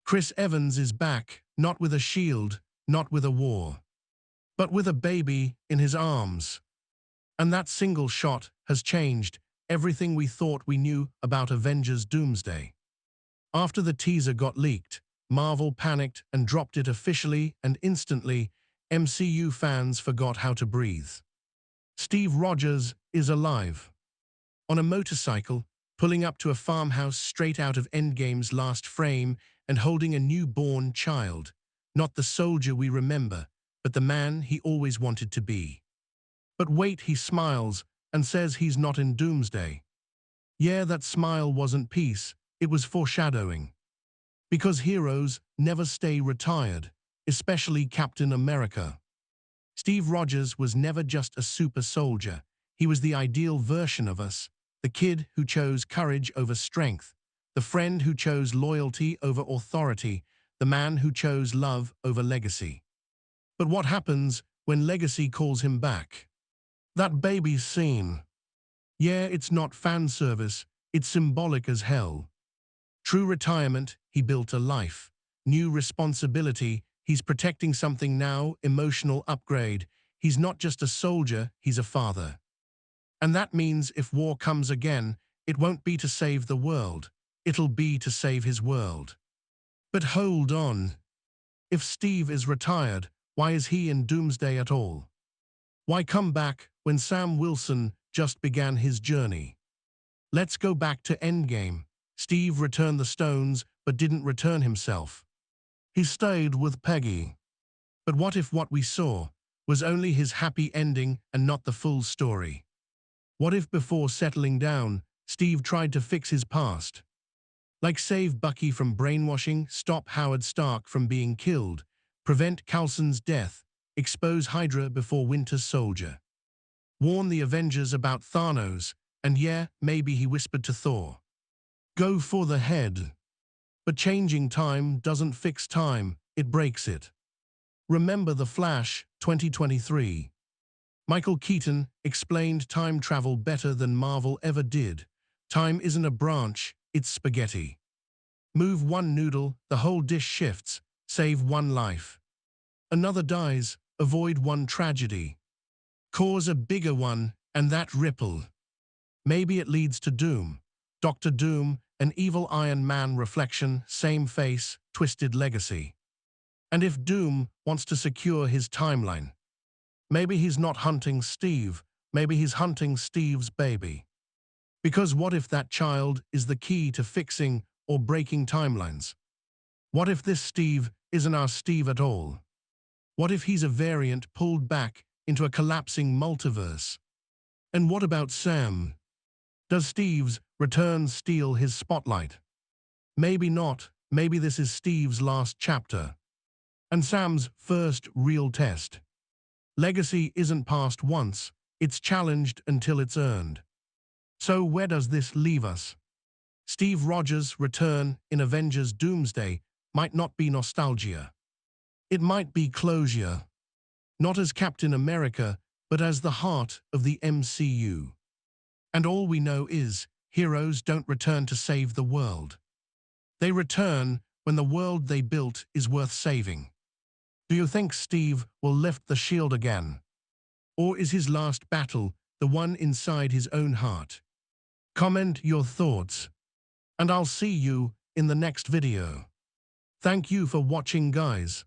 Chris Evans is back, not with a shield, not with a war, but with a baby in his arms. And that single shot has changed everything we thought we knew about Avengers Doomsday. After the teaser got leaked, Marvel panicked and dropped it officially, and instantly, MCU fans forgot how to breathe. Steve Rogers is alive. On a motorcycle, pulling up to a farmhouse straight out of Endgame's last frame and holding a newborn child. Not the soldier we remember, but the man he always wanted to be. But wait, he smiles and says he's not in Doomsday. Yeah, that smile wasn't peace, it was foreshadowing. Because heroes never stay retired, especially Captain America. Steve Rogers was never just a super soldier, he was the ideal version of us, the kid who chose courage over strength, the friend who chose loyalty over authority, the man who chose love over legacy. But what happens when legacy calls him back? That baby scene. Yeah, it's not fan service, it's symbolic as hell. True retirement, he built a life. New responsibility, he's protecting something now, emotional upgrade. He's not just a soldier, he's a father. And that means if war comes again, it won't be to save the world, it'll be to save his world. But hold on. If Steve is retired, why is he in Doomsday at all? Why come back when Sam Wilson just began his journey? Let's go back to Endgame. Steve returned the stones, but didn't return himself. He stayed with Peggy. But what if what we saw was only his happy ending and not the full story? What if before settling down, Steve tried to fix his past? Like save Bucky from brainwashing, stop Howard Stark from being killed, prevent Coulson's death, expose Hydra before Winter Soldier. Warn the Avengers about Thanos, and yeah, maybe he whispered to Thor. Go for the head. But changing time doesn't fix time, it breaks it. Remember The Flash, 2023. Michael Keaton explained time travel better than Marvel ever did. Time isn't a branch, it's spaghetti. Move one noodle, the whole dish shifts, save one life. Another dies, avoid one tragedy. Cause a bigger one, and that ripple. Maybe it leads to Doom. Dr. Doom, an evil Iron Man reflection, same face, twisted legacy. And if Doom wants to secure his timeline, maybe he's not hunting Steve, maybe he's hunting Steve's baby. Because what if that child is the key to fixing or breaking timelines? What if this Steve isn't our Steve at all? What if he's a variant pulled back into a collapsing multiverse? And what about Sam? Does Steve's return steal his spotlight? Maybe not. Maybe this is Steve's last chapter. And Sam's first real test. Legacy isn't passed once, it's challenged until it's earned. So where does this leave us? Steve Rogers' return in Avengers Doomsday might not be nostalgia. It might be closure. Not as Captain America, but as the heart of the MCU. And all we know is, heroes don't return to save the world. They return when the world they built is worth saving. Do you think Steve will lift the shield again? Or is his last battle the one inside his own heart? Comment your thoughts, and I'll see you in the next video. Thank you for watching, guys.